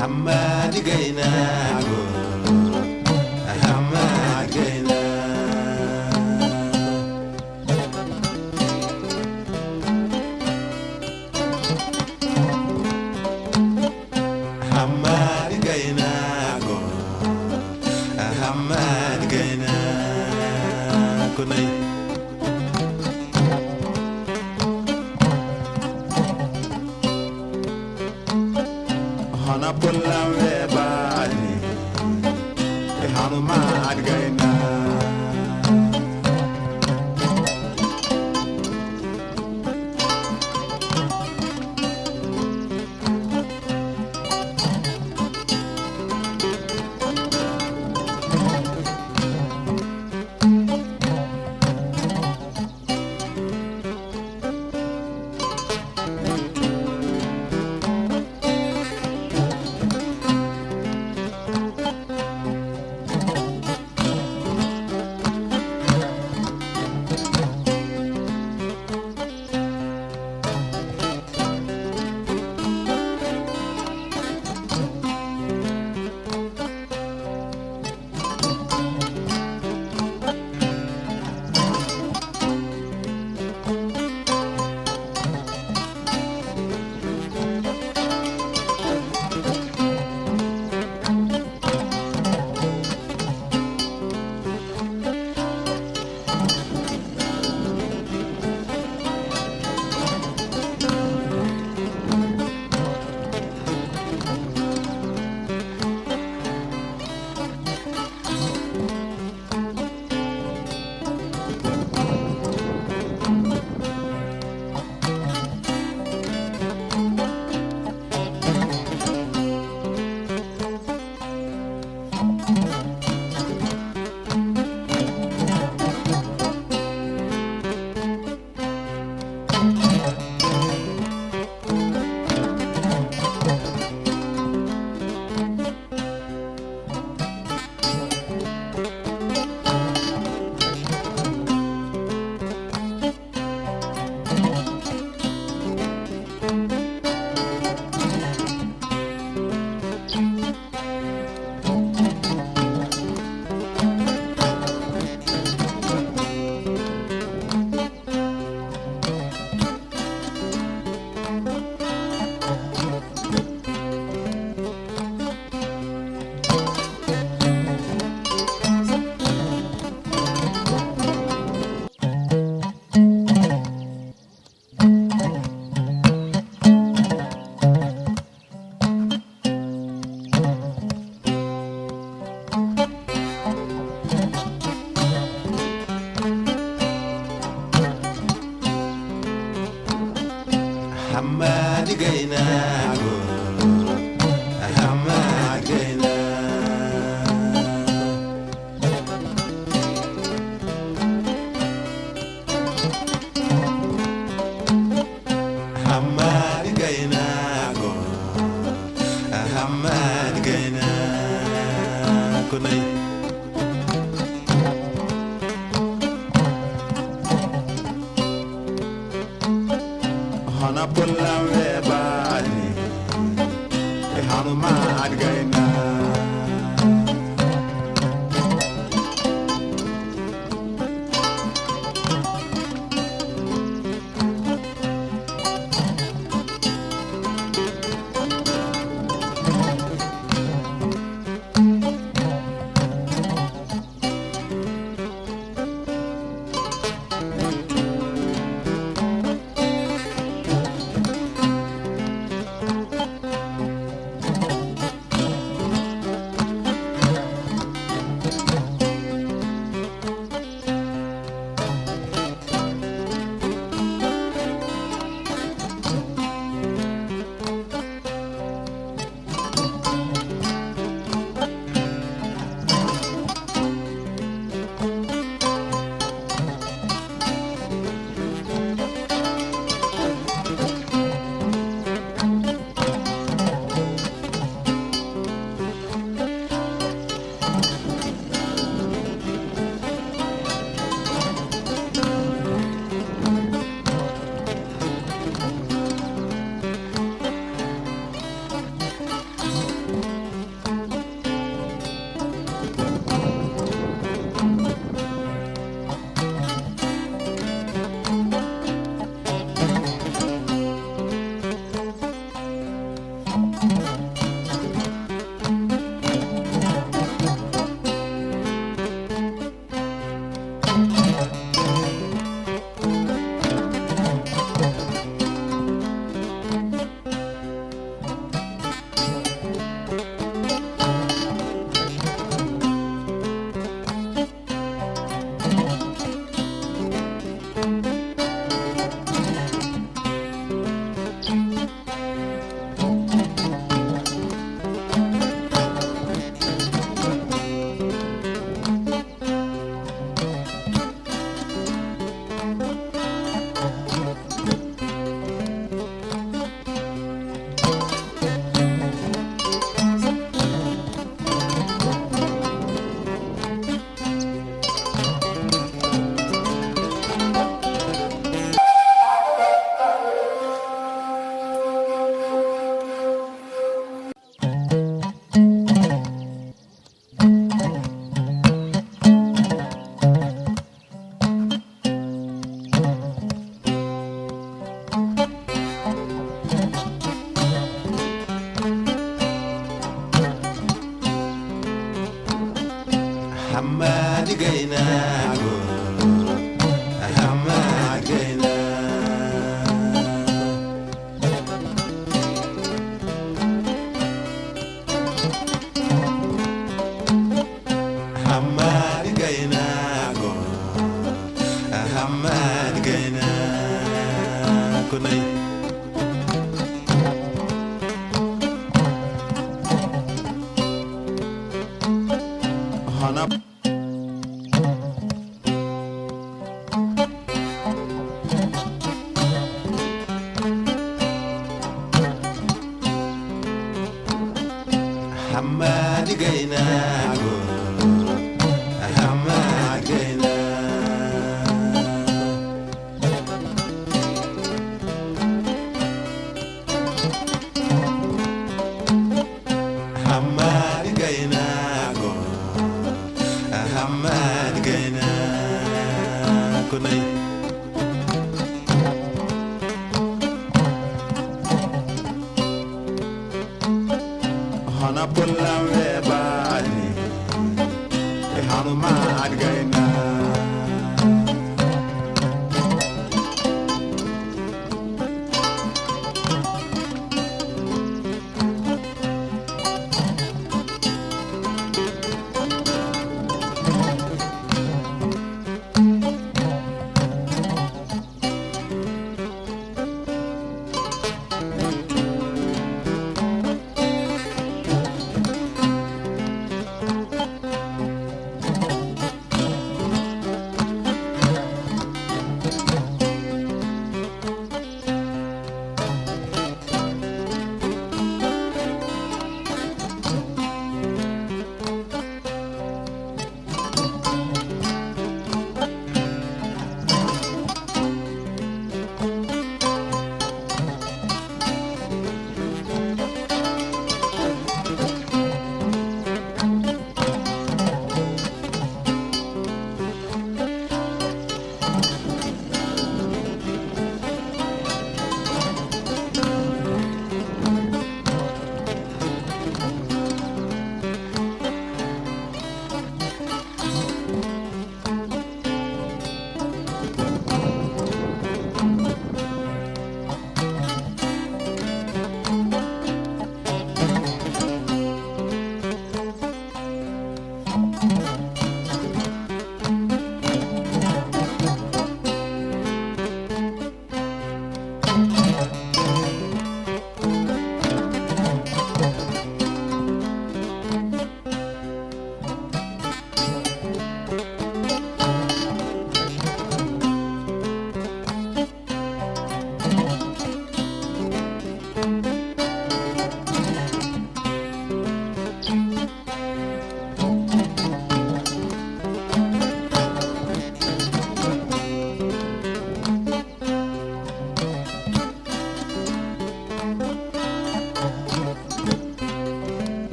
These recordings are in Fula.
Hamadi Gainago, Hamadi Gaina, Hamadi Gainago, Hamadi Gaina, Kunai. Hana pulla we bani, hanu mad gaina. Hamadi Gainago, Hamadi Gaina, Hamadi Gainago, Hamadi Gaina, Kunai. Hana pulla we bani, hanu mad gaina. kunai hana Hamadi gaina go Hamadi gaina Hamadi gaina go Hamadi gaina kunai Hana pullam ve bani Hanuma adgaina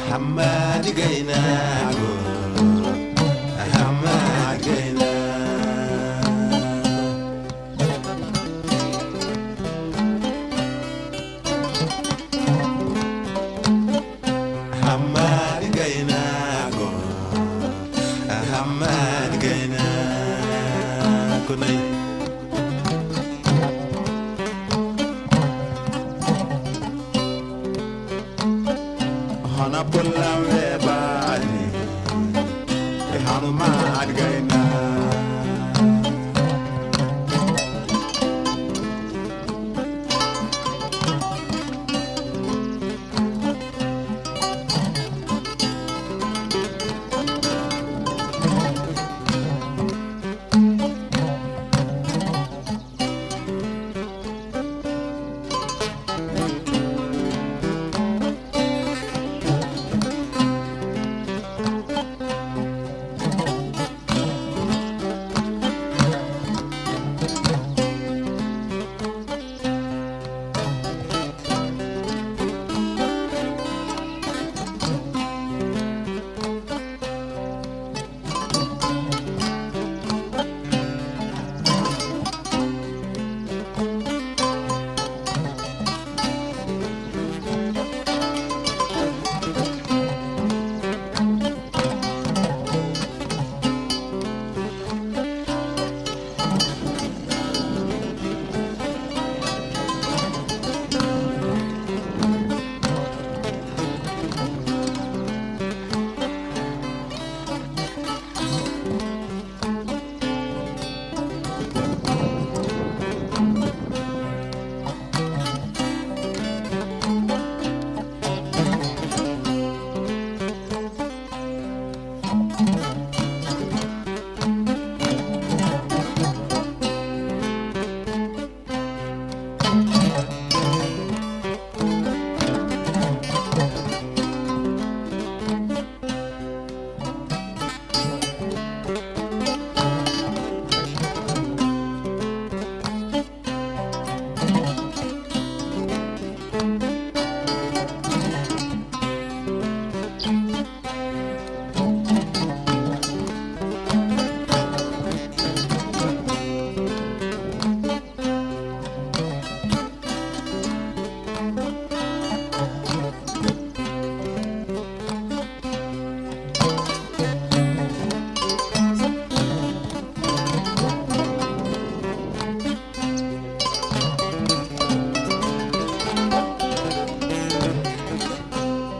Hamadi gaina go Hamadi gaina Hamadi gaina go Hamadi gaina kunai Hana pullam ve bani Hanuma adgaina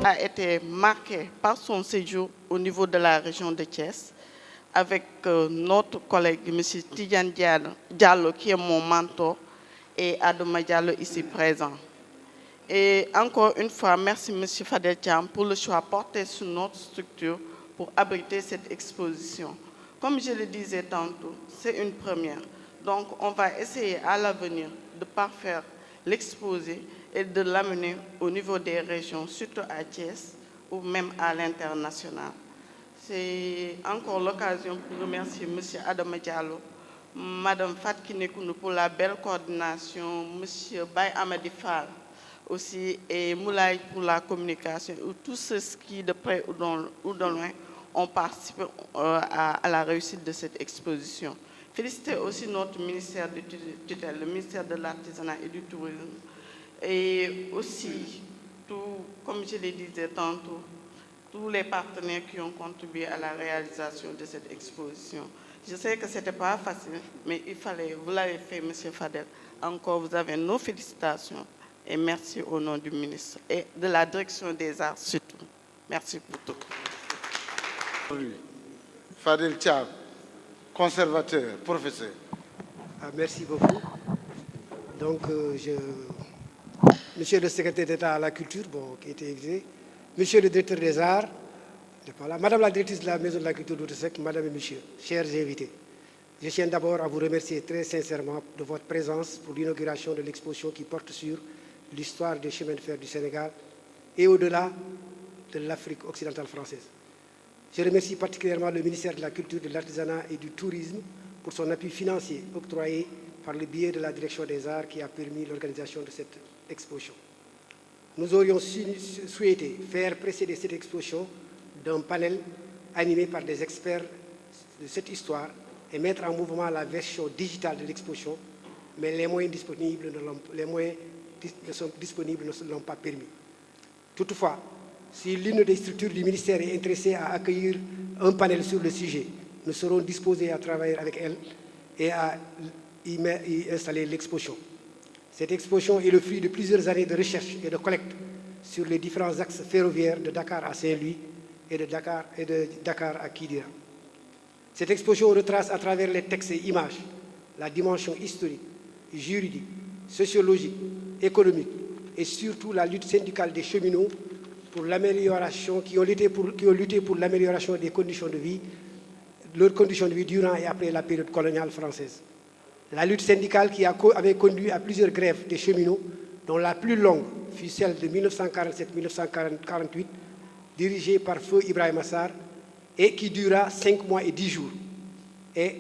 a été marqué par son séjour au niveau de la région de Thiès, avec notre collègue M. Tidiane Diallo, qui est mon mentor, et Adama Diallo ici présent. Et encore une fois, merci M. Fadel Thiam pour le choix porté sur notre structure pour abriter cette exposition. Comme je le disais tantôt, c'est une première. Donc, on va essayer à l'avenir de parfaire l'exposé et de l'amener au niveau des régions, surtout à Thiès ou même à l'international. C'est encore l'occasion pour remercier M. Adama Diallo, Mme Fatkine Kounou pour la belle coordination, M. Bay Amadi Fall aussi et Moulay pour la communication, ou tous ceux qui de près ou de loin ont participé à la réussite de cette exposition. Féliciter aussi notre ministère de tutelle, le ministère de l'Artisanat et du Tourisme, et aussi, comme je le disais tantôt, tous les partenaires qui ont contribué à la réalisation de cette exposition. Je sais que ce n'était pas facile, mais il fallait, vous l'avez fait, M. Fadel. Encore, vous avez nos félicitations et merci au nom du ministre et de la direction des arts surtout. Merci pour tout. Fadel Thiam, conservateur, professeur. Merci beaucoup. Donc, Monsieur le secrétaire d'État à la culture, qui était invité, Monsieur le directeur des arts, Madame la directrice de la Maison de la Culture d'Outre-Sec, Madame et Monsieur, chers invités, je tiens d'abord à vous remercier très sincèrement de votre présence pour l'inauguration de l'exposition qui porte sur l'histoire des chemins de fer du Sénégal et au-delà de l'Afrique occidentale française. Je remercie particulièrement le ministère de la Culture, de l'Artisanat et du Tourisme pour son appui financier octroyé par le biais de la Direction des Arts qui a permis l'organisation de cette exposition. Nous aurions souhaité faire précéder cette exposition d'un panel animé par des experts de cette histoire et mettre en mouvement la version digitale de l'exposition, mais les moyens disponibles ne l'ont pas permis. Toutefois, si l'une des structures du ministère est intéressée à accueillir un panel sur le sujet, nous serons disposés à travailler avec elle et à y installer l'exposition. Cette exposition est le fruit de plusieurs années de recherche et de collecte sur les différents axes ferroviaires de Dakar à Saint-Louis et de Dakar à Kidira. Cette exposition retrace à travers les textes et images la dimension historique, juridique, sociologique, économique et surtout la lutte syndicale des cheminots pour l'amélioration, qui ont lutté pour l'amélioration des conditions de vie, leurs conditions de vie durant et après la période coloniale française. La lutte syndicale qui avait conduit à plusieurs grèves des cheminots, dont la plus longue fut celle de 1947-1948, dirigée par Feu Ibrahim Assar, et qui dura 5 mois et 10 jours, et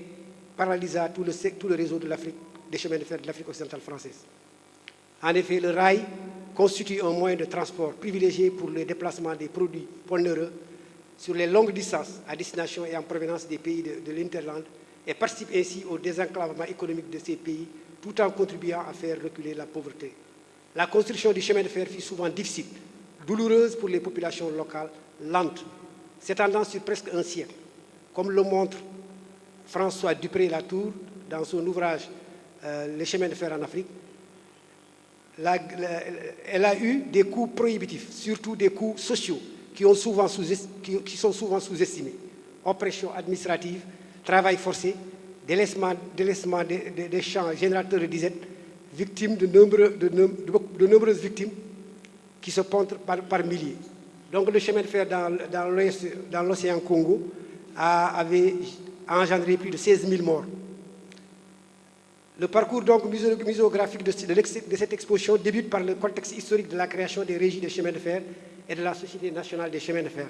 paralysa tout le réseau des chemins de fer de l'Afrique occidentale française. En effet, le rail constitue un moyen de transport privilégié pour le déplacement des produits pondereux sur les longues distances à destination et en provenance des pays de l'Interland et participe ainsi au désenclavement économique de ces pays tout en contribuant à faire reculer la pauvreté. La construction du chemin de fer fut souvent difficile, douloureuse pour les populations locales, lente, s'étendant sur presque un siècle, comme le montre François Dupré-Latour dans son ouvrage Les chemins de fer en Afrique. Elle a eu des coûts prohibitifs, surtout des coûts sociaux qui sont souvent sous-estimés. Oppression administrative, travail forcé, délaissement des champs générateurs de disettes, victimes de nombreuses victimes qui se comptent par milliers. Donc le chemin de fer dans l'océan Congo avait engendré plus de 16 000 morts. Le parcours donc muséographique de cette exposition débute par le contexte historique de la création des régies des chemins de fer et de la Société nationale des chemins de fer,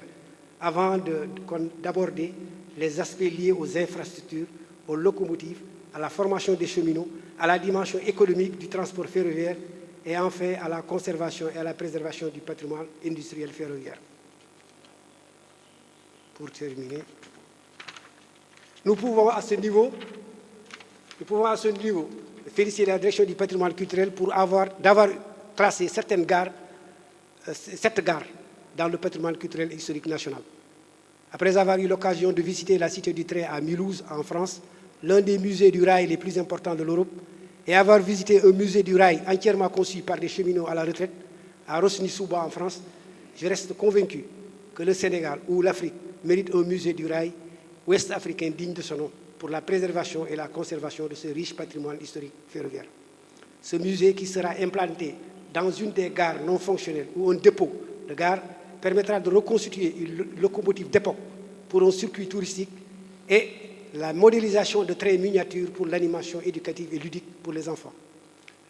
avant d'aborder les aspects liés aux infrastructures, aux locomotives, à la formation des cheminots, à la dimension économique du transport ferroviaire et enfin à la conservation et à la préservation du patrimoine industriel ferroviaire. Pour terminer, nous pouvons à ce niveau féliciter la direction du patrimoine culturel d'avoir classé cette gare dans le patrimoine culturel et historique national. Après avoir eu l'occasion de visiter la Cité du Train à Mulhouse, en France, l'un des musées du rail les plus importants de l'Europe, et avoir visité un musée du rail entièrement conçu par des cheminots à la retraite, à Rosny-Souba en France, je reste convaincu que le Sénégal ou l'Afrique méritent un musée du rail ouest-africain digne de son nom pour la préservation et la conservation de ce riche patrimoine historique ferroviaire. Ce musée qui sera implanté dans une des gares non fonctionnelles ou un dépôt de gare permettra de reconstituer une locomotive d'époque pour un circuit touristique et la modélisation de trains miniatures pour l'animation éducative et ludique pour les enfants.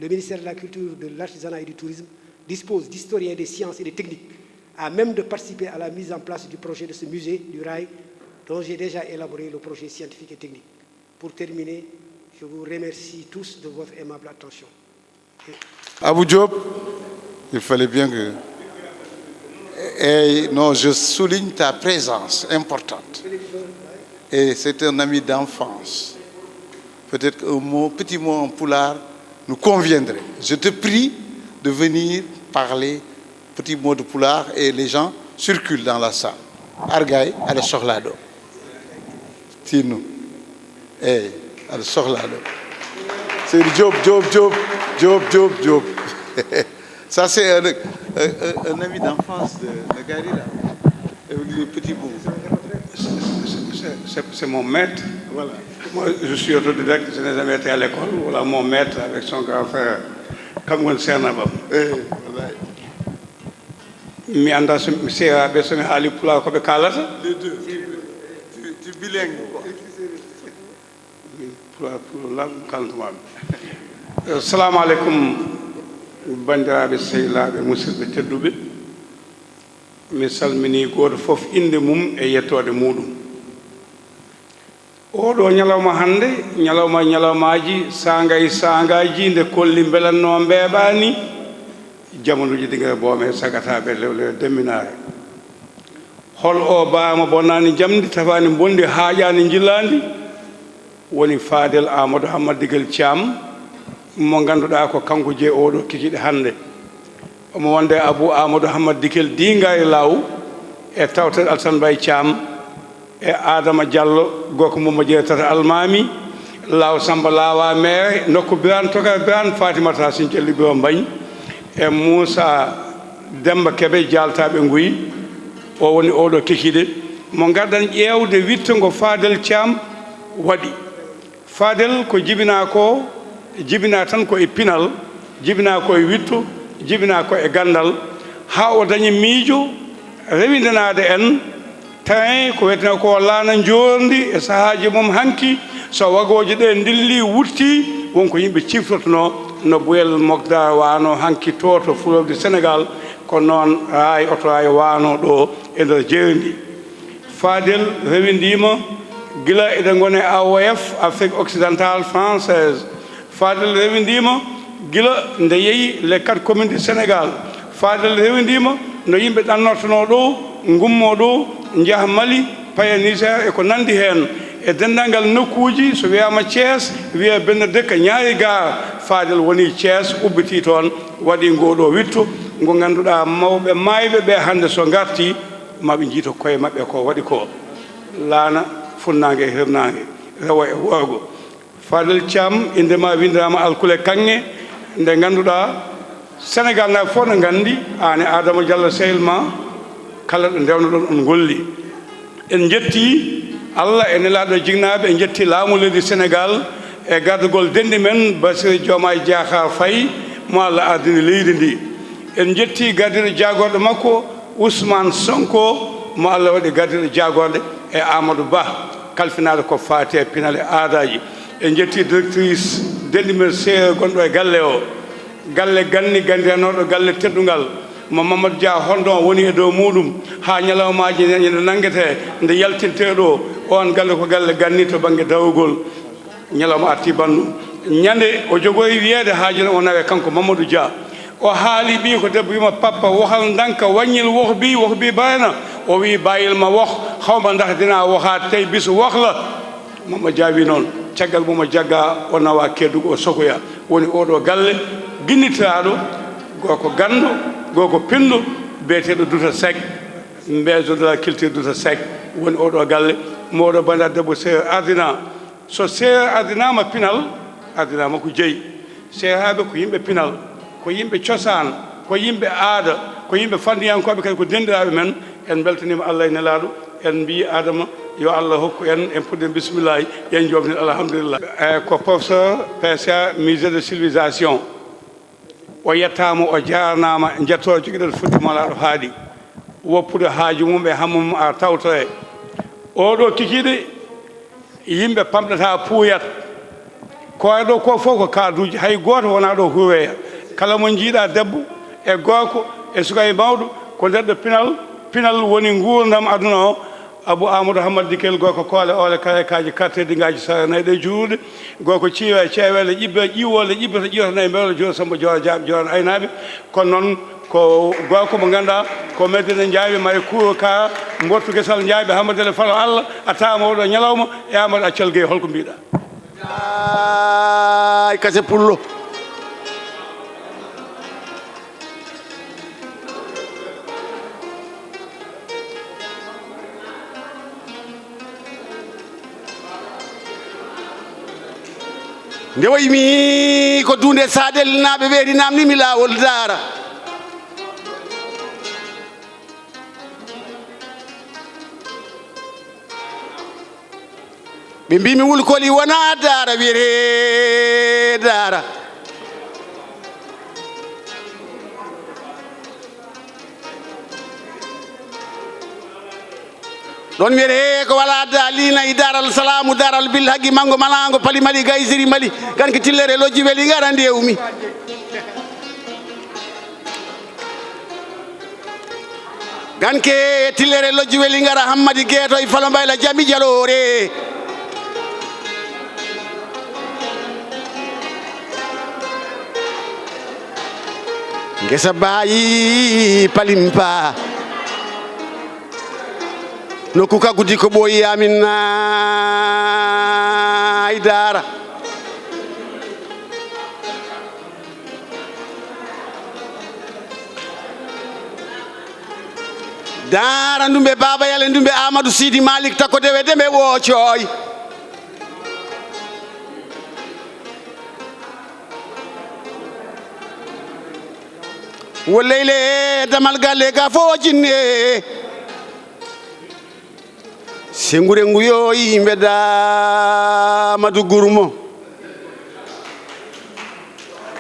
Le ministère de la Culture, de l'Artisanat et du Tourisme dispose d'historiens des sciences et des techniques à même de participer à la mise en place du projet de ce musée du rail dont j'ai déjà élaboré le projet scientifique et technique. Pour terminer, je vous remercie tous de votre aimable attention. Abou Diop, il fallait bien que... Et non, je souligne ta présence importante. Et c'est un ami d'enfance. Peut-être qu'un petit mot en pulaar nous conviendrait. Je te prie de venir parler petit mot de pulaar et les gens circulent dans la salle. Argay, allez soxlado. Tinu. Eh, allez soxlado. C'est Diop. Ça, c'est un ami d'enfance de Gary, là. Le petit bout. C'est mon maître. Voilà. Moi, je suis autodidacte, je n'ai jamais été à l'école. Voilà mon maître avec son grand frère, Kamgon Sernabam. Mi anda mi sewa be so mi haali pulaar ko be kalata Les deux. Tu bilingue. pulaar lam kalantuma assalamu aleykum bandiraɓe sehilaɓe musidɓe tedduɓe mi salmini goto fof inde mum e yettode muɗum oɗo ñalawma hande ñalawmaji sangaji nde kolli belanno mbeɓani jamanuji diga boome sagataɓe lewle demminare hol o bama bonnani jamdi tafani bondi haajani jillandi woni Fadel Amadou Hamad Digel Thiam mo ganduɗa ko kanko je oɗo kikiɗe hande omo wonde Abou Amadou Hamad Digel dinga e law e tawtere Alassane Mbaye Thiam e Adama Diallo goko mumma jeetata almami law Samba Lawa mere nokku Birane Toga Birane Fatimata Sin Celli Biro Mbagne e Moussa Demba Kebe jaltaɓe nguyi o woni oɗo kikiɗe mo gardan ƴewde wittogo Fadel Thiam waɗi Fadel ko jibina tan ko e pinal jibina ko e witto jibina ko e gandal ha o dañi miijo rewindanade en tawi ko wiyeteno ko laana jordi e sahaji mum hanki so wagoji ɗe dilli wutti wonko yimɓe ciftotono no Bouyel Mogdar wano hanki to Fulorde Sénégal ko noon raay oto raay wano ɗo e nder jeeri ndi Fadel rewindima gila eɗen gone AOF Afrique occidentale française Fadel rewindima gila nde yeehi les 4 communes du Sénégal Fadel rewindima no yimɓe ɗannortono ɗo gummo ɗo jaaha Mali paya Niger e ko nandi hen e dendagal nokkuji so wiyama Thiès wiya Benedek ñaari gar Fadel woni Thiès ubbiti toon waɗi ngoɗo witto ngo ganduɗa mawɓe mayɓe ɓe hande so garti maɓe jiito koye mabɓe ko waɗi ko laana funnague e hirnague rewo e worgo Fadel Thiam indema windirama Alkule Kange nde ganduɗa Sénégal naɓe fof no gandi an e Adama Diallo Sehilma kala ɗo ndewno ɗon on golli en jetti Allah e nelaɗo jignaɓe en jetti laamu leydi Sénégal e gardugol dendi men Bassirou Diomaye Diakhar Faye mo Allah ardini leydi ndi en jetti gardiɗo jagorɗo makko Ousmane Sonko mo Allah waɗi gardiɗo jagorɗe e Amadou Ba kalfinaɗo ko fati e pinal e aadaji en jetti directrice dendi men seeɗa gonɗo e galle o galle gandinoɗo galle teddugal mo Mamadou Dia Hondon woni e dow muɗum ha ñalawmaji ñande nanguete nde yaltinte ɗo on galle ko galle ganni to banggue dawugol ñalawma arti bandu ñande o jogoyi wiyede haajino o nawe kanko Mamadou Dia o haali ɓi ko debbo wima papa wohal danka waññil woh bi bayna o wi bayilma woh hawma dahdina wohat tawi biso wohla Mamadou Dia wi noon caggal momo jagga o nawa keddugo o sokoya woni oɗo galle guinnitiraɗo goko gandu goko pindu beeteɗo Douta Seck maison de la culture Douta Seck woni oɗo galle moɗo banda debbo Seyeur Ardina so Seyeur ardinama pinal ardinama ko jeeyi sehaɓe ko yimɓe pinal ko yimɓe cosaan ko yimɓe aada ko yimɓe fandiyankoɓe kadi ko dendiraɓe men en beltanima Allah e nelaɗo en mbi adama yo Allah hokku en puɗɗen bisimillahi yen jomni alhamdulillah ko professeur PCA musée de civilisation o yettama o jarnama jetto joguiɗen fuɗɗimalaɗo haaɗi woppude haaju mum e hammum a tawta e oɗo kikiɗe yimɓe pamɗata puuyat koye ɗo ko fof ko kaduji hay goto wona ɗo huweya kala mo jiiɗa debbo e gorko e suka e mawɗo ko nder ɗo pinal woni gurdam aduna o Abou Amadou Hamad Dikel gorko koole ole kayakaji kartedi ngaji saranayi ɗe juuɗe gorko ciiwa e ceewele ƴibbe ƴiwole ƴibbata ƴiwatanayi mbewle joni samba jora jaaɓe jora aynaɓe kono noon ko gorko mo ganduɗa ko Medina jaaɓe mari kuuro ka mbortu guesal jaaɓe Hamadele falo Allah a tawama oɗo ñalawma e Amadou Accal Gueye holko mbiɗa ay kase pullo nde waymi ko dunde saɗel naɓe weeri namnimi lawol daara ɓe mbimi wulkoli wona daara wiyete daara ɗon wiyete ko wala daalina e daral salamu daral bil haggi mango malango pali mali gaysiri mali ganke tillere lojji weeli gara ndewmi ganke tillere lojji weeli gara hammadi gueto e falo mbayla jami jalore ngesa bayi palimpa nokku kaggudi ko ɓooyi amin ay daara daara ndumɓe baba yale ndumɓe Amadou Sidi Malik takko dewe dembe woocoy wolleyle damal galle ga fo jinne sengure nguyo yimɓe Damadou Gourmo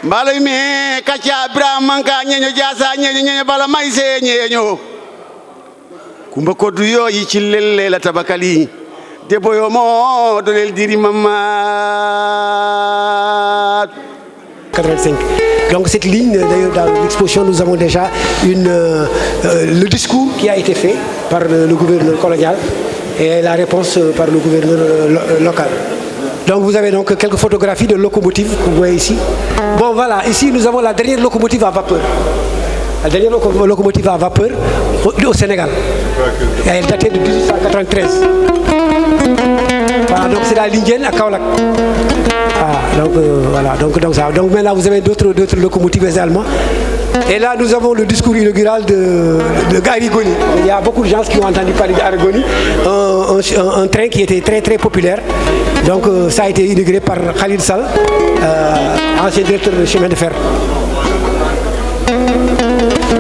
mbaloy me kacca Ibrahima ka ñeño jasa ñeño bala mayse ñeño Kumba Koddu yo yi cillel lela tabakali debbo yo mo dolel diri Mamad 85. Donc cette ligne, d'ailleurs dans l'exposition nous avons déjà le discours qui a été fait par le gouverneur colonial et la réponse par le gouverneur local. Donc vous avez donc quelques photographies de locomotives que vous voyez ici. Bon voilà, ici nous avons la dernière locomotive à vapeur. La dernière locomotive à vapeur au Sénégal. Et elle datait de 1893. Voilà, donc c'est la Lindienne à Kaolack. Ah, donc voilà, donc maintenant vous avez d'autres locomotives également. Et là nous avons le discours inaugural de Arigoni. Il y a beaucoup de gens qui ont entendu parler d'Arigoni, un train qui était très très populaire. Donc ça a été inauguré par Khalil Sall, ancien directeur de chemin de fer.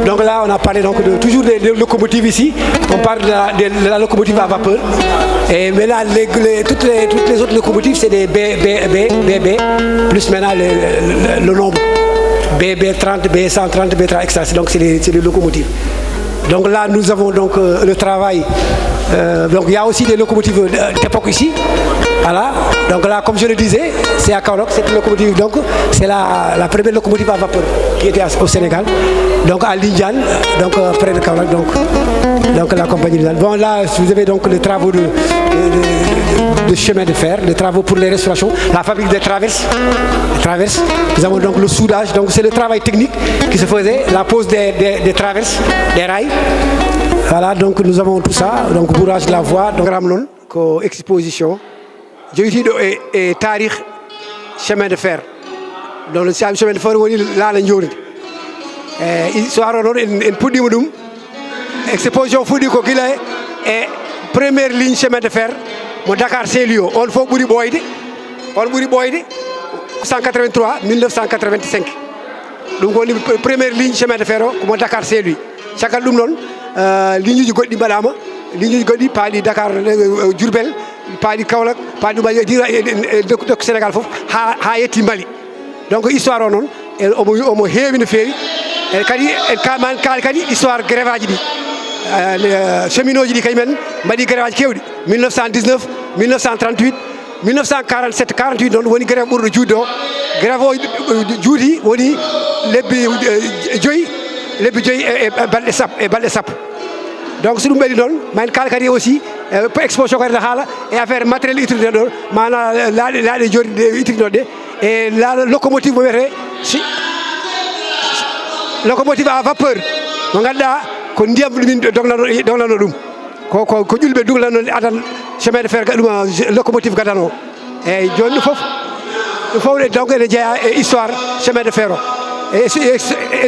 Donc là, on a parlé donc toujours des locomotives ici. On parle de la locomotive à vapeur. Et maintenant, toutes les autres locomotives, c'est des BB, plus maintenant le nombre. BB30, B130, B30, etc. Donc c'est les locomotives. Donc là, nous avons donc le travail. Donc il y a aussi des locomotives d'époque ici. Voilà. Donc là, comme je le disais, c'est à Kaolack, cette locomotive. Donc c'est la première locomotive à vapeur qui était au Sénégal. Donc à Lindiane, donc près de Kaolack, donc la compagnie Lindiane. Bon là, vous avez donc les travaux de chemin de fer, les travaux pour les restaurations, la fabrique des traverses. Nous avons donc le soudage. Donc c'est le travail technique qui se faisait, la pose des traverses, des rails. Voilà, donc nous avons tout ça, donc bourrage de la voie, donc ramlon, exposition. J'ai dit et tarikh chemin de fer. Donc le chemin de fer là la njordi. Histoire non en puddima dum exposition fudi ko gila et première ligne chemin de fer mo Dakar Saint-Louis on fo ɓuri ɓoyde 183 1985 ɗum woni première ligne chemin de fer o komo Dakar Saint-Louis caggal ɗum noon ligne uji goɗɗi mbaɗama ligne uji goɗɗi paaɗi Dakar Diourbel paaɗi Kaolack paaɗi ɗum dokku Sénégal fof ha yetti Mali donc histoire o noon omo heewi no feewi e kadi en kaali kadi histoire grève aji ɗi cheminot ji ɗi kañumen mbaɗi grève aji kewɗi 1919 1938 1947 48 noon woni grève ɓurɗo juutde o grève o juuti woni lebbi joyyi e balɗe sappo donc so ɗum ɓeɗi noon ma en kaala kadi aussi exposition kadi ne haala e affaire matériel utilité ɗo mana laaɗe jooɗi ɗe utilino ɗe e laaɗa locomotive mo wiyete locomotive à vapeur mo ganduɗa ko ndiyam ɗumin doglano ɗum ko ƴulɓe duglano adan chemin de fer ɗum locomotive gadano eyyi joni ɗum fof donc ene jeeya e histoire chemin de fer o e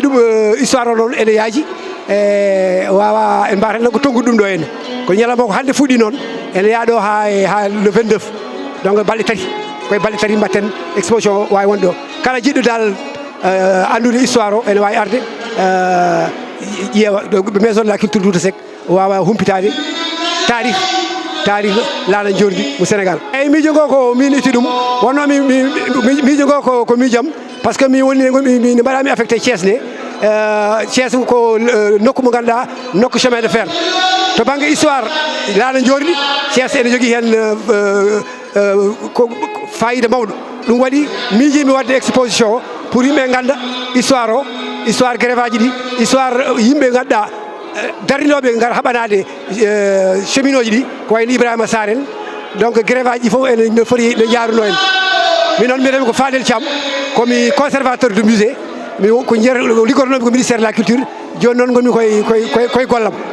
ɗum histoire o noon ene yaaji wawa en mbaten ko tongude ɗum ɗo henne ko ñalawma ko hande fuɗɗi noon ene yaaɗo ha le 29 donc balɗe tati koye balɗe tati mbatten exposition wawi wonde ɗo kala jiɗɗo dal andude histoire o ene wawi arde ƴeewa maison de la culture Douta Seck wawa humpitade tarih laana jordi mo Sénégal eyyi miijo ngo ko min itti ɗum wonno miijo ngo ko miijam par ce que mi mbaɗami affecté Thiès ne Thiès ko nokku mo ganduɗa nokku chemin de fer to banggue histoire laana jordi Thiès ene jogui hen ko fayida mawɗo ɗum waɗi miijimi wadde exposition pour yimɓe ganda histoire grève aji ɗi histoire yimɓe ganduɗa darninoɓe gara haɓanade cheminot ji ɗi ko wayno Ibrahima Sarr en donc grève aji ɗi foof ene foti ne jaaruno en min noon mbiyetemi ko Fadel Thiam komi conservateur du musée ko liggotonomi ko ministére de la culture joni noon gonmi koye gollam